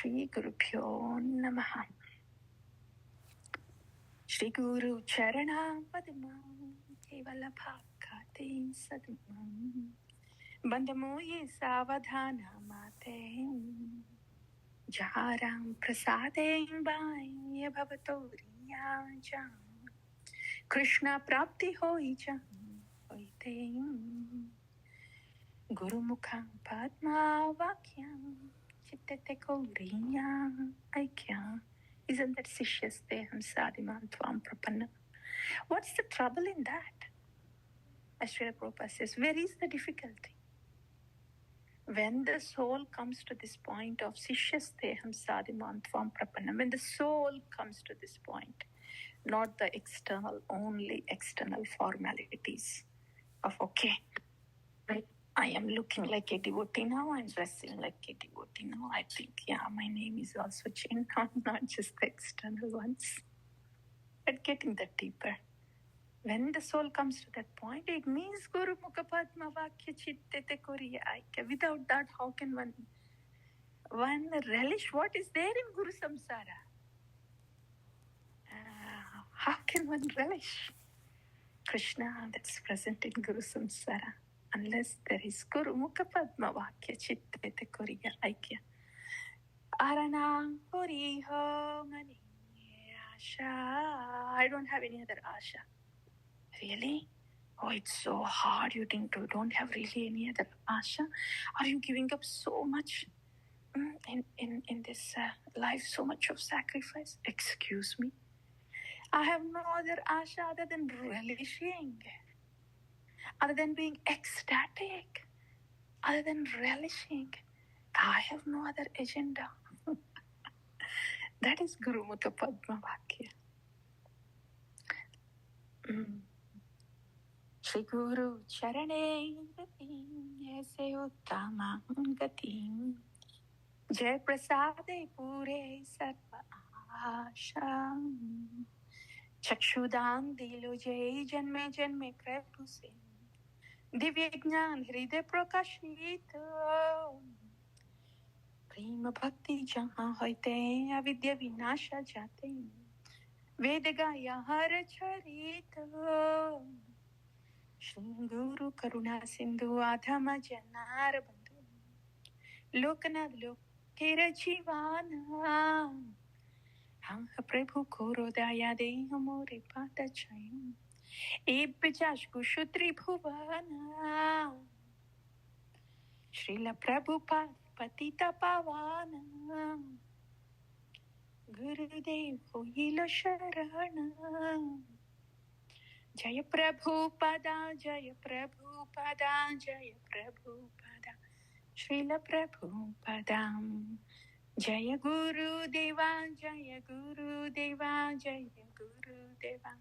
Shri Gurubhyo Namaha. Shri Guru Charana Padmam Kevala Bhakate Sadmam Bandamoye Savadhana Mate Jaharam Prasade Bhai Bhavatoriya Jam Krishna Prapti Hoi Jam Hoite Guru Mukham Padma Vakyam Chittete Kauriya Aikya. Isn't that Sishyasteham Sadiman Tvam Prapanna? What's the trouble in that? As Srila Prabhupada says, where is the difficulty? When the soul comes to this point of Sishyasteham Sadiman Tvam Prapanna, when the soul comes to this point, not the external, only external formalities of, okay, right? I am looking like a devotee now, I'm dressing like a devotee now. I think, yeah, my name is also changed, not just the external ones. But getting that deeper. When the soul comes to that point, it means Guru Mukha Padma Vakya Chittete Koriya Aikya. Without that, how can one relish what is there in Guru Samsara? How can one relish Krishna that's present in Guru Samsara? Unless there is Guru Mukha Padma Vakya Chittete Koriya Aikya. Arana Kori Ho Mani Asha. I don't have any other Asha. Really? Oh, it's so hard. You don't have really any other Asha? Are you giving up so much in this life, so much of sacrifice? Excuse me. I have no other Asha other than relishing, other than being ecstatic, other than relishing. I have no other agenda. That is Guru Mukha Padma Vakya. Shri Guru Charane Gatim Aise Uttama Gatim Jai Prasade Pure Sarva Asha Chakshudam Dilo Jai Janme Janme Kripu Se Divya Jnan Hriday Prakashito Prema Bhakti Jahan Hoite Avidya Vinasha Jate Veda Gaya Har Charito Shri Guru Karuna Sindhu Adhama Janar Bandhu Lokanath Lokera Jivana Hang Prabhu Koro Daya Deha More Pata Chayam Epijash Kushutri Bhuvana Srila Prabhupada Patita Pavana Gurudev Hoila Sharana Jaya Prabhupada, Jaya Prabhupada, Jaya Prabhupada, Srila Prabhupada, Jaya Guru Deva, Jaya Guru Deva, Jaya Guru Deva,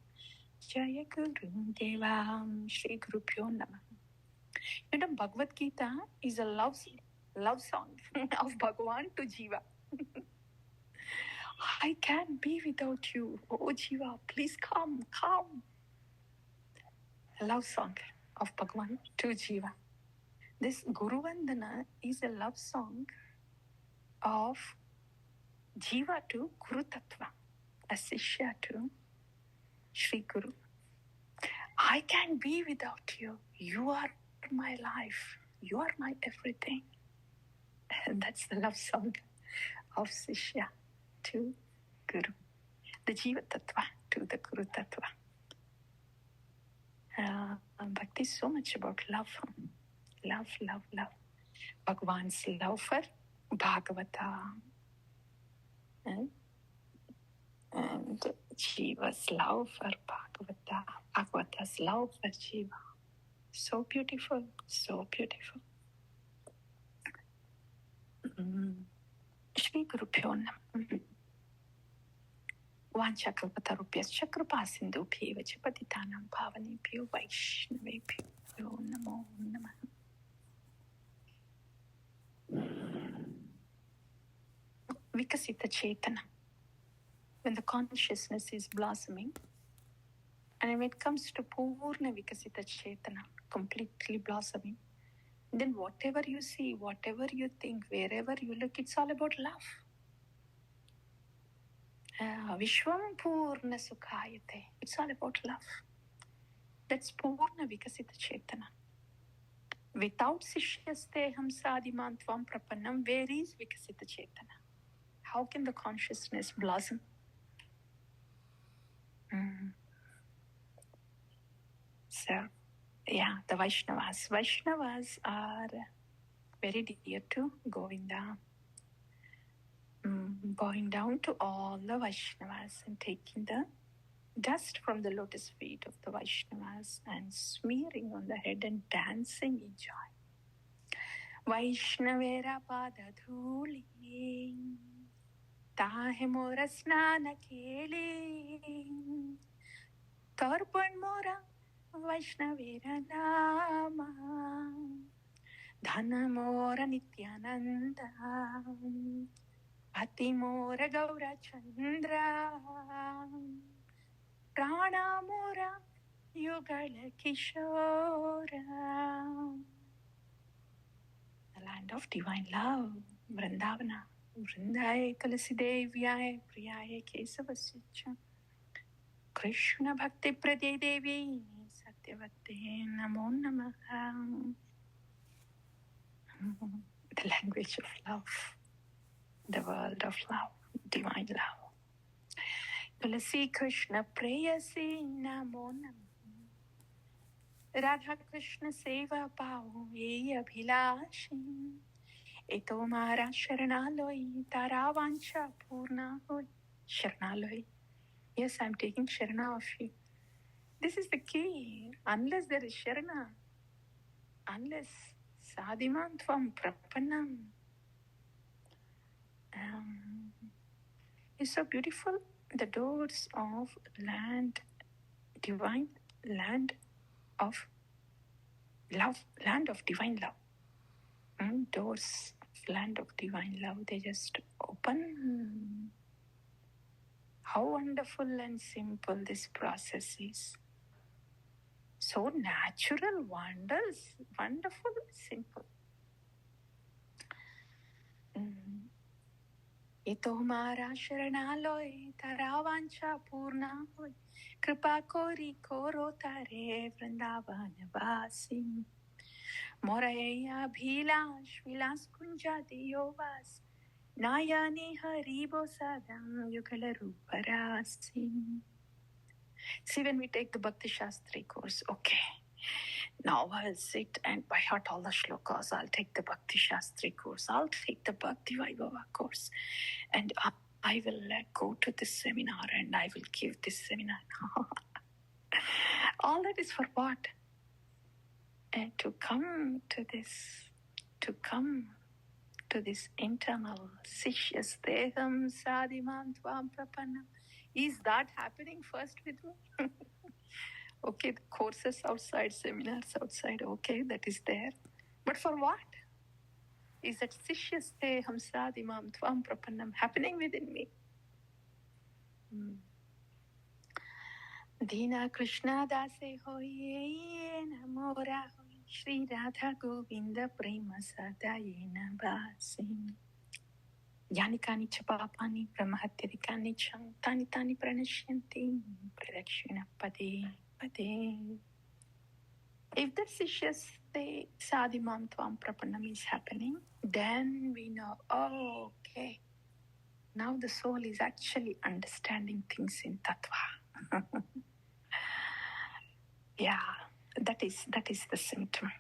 Jaya Guru Deva, Shri Guru Pyo Namah. You know, Bhagavad Gita is a love song of Bhagavan to Jiva. I can't be without you. Oh Jiva, please come. A love song of Bhagavan to Jiva. This Guru Vandana is a love song of Jiva to Guru Tattva, a Sishya to Shri Guru. I can't be without you. You are my life. You are my everything. And that's the love song of Sishya to Guru. The Jiva Tattva to the Guru Tattva. Bhakti is so much about love. Love. Bhagavan's love for Bhagavata. And Jiva's love for Bhagavata. Bhagavata's love for Jiva. So beautiful, so beautiful. Shri Guru Pyo Namah. Vanchakalpatarubhyascha kripasindubhyeva cha patitanam pavanebhyo Vaishnavebhyo namo namah. Vikasita Chetana. When the consciousness is blossoming, and when it comes to Purna Vikasita Chetana, completely blossoming, then whatever you see, whatever you think, wherever you look, it's all about love. Vishwam Purna Sukhayate. It's all about love. That's Purna Vikasita Chetana. Without Sishyasteham Sadiman Tvam Prapannam, where is Vikasita Chetana? How can the consciousness blossom? So, yeah, the Vaishnavas. Vaishnavas are very dear to Govinda. Bowing down to all the Vaishnavas and taking the dust from the lotus feet of the Vaishnavas and smearing on the head and dancing in joy. Vaishnavera pada dhuli tahe mora snana keli tarpan mora Vaishnavera nama dhana mora nityananda Bhati mora gaura chandra prana mora yugala kishora. The land of divine love, Vrindavana. Vrindaye Tulasidevyaya Priyaye Kesavasya Krishna Bhakti Pradye Devi Satyavate Namo Namaha. The language of love, the world of love, divine love. Tulasi Krishna Prayasi Namo Namaha. Radha Krishna Seva Pao Ye Abhilashi Eto Mara Sharanaloi Taravancha Purna Hoi. Sharanaloi. Yes, I'm taking Sharana of you. This is the key. Unless there is Sharana, unless Sadiman Tvam Prapannam. It's so beautiful. The doors of land, divine land of love, land of divine love. Doors of land of divine love, they just open. How wonderful and simple this process is. So natural, wonderful, simple. Ito Mara Sharanaloy Taravancha Purna Hoy Kripa Kori Koro Tare Vrindavana Vasi Moraya Bhilash Vilas Kunja Diyovas Nayani Haribo Sadam Yukala Ruparasi. See, when we take the Bhakti Shastri course, okay, now I'll sit and by heart all the shlokas. I'll take the Bhakti Shastri course. I'll take the Bhakti Vaibhava course. And I will go to this seminar and I will give this seminar. All that is for what? And to come to this internal Sishyasteham Sadiman Tvam Prapannam. Is that happening first with me? Okay, the courses outside, seminars outside, okay, that is there. But for what? Is that Sishyasteham Sadimam Tvam Prapannam happening within me? Dina Krishna Dase Hoye Namora Hoye Shri Radha Govinda Prema Sadayena Basi Yanikani Chapapani Brahmahatyadikani Cham Tani Tani Pranashyanti Pradakshina Pade Pade. If the Sishyasthe Sadimam Tvam Prapannam is happening, then we know, oh, okay, now the soul is actually understanding things in Tattva. Yeah, that is the symptom.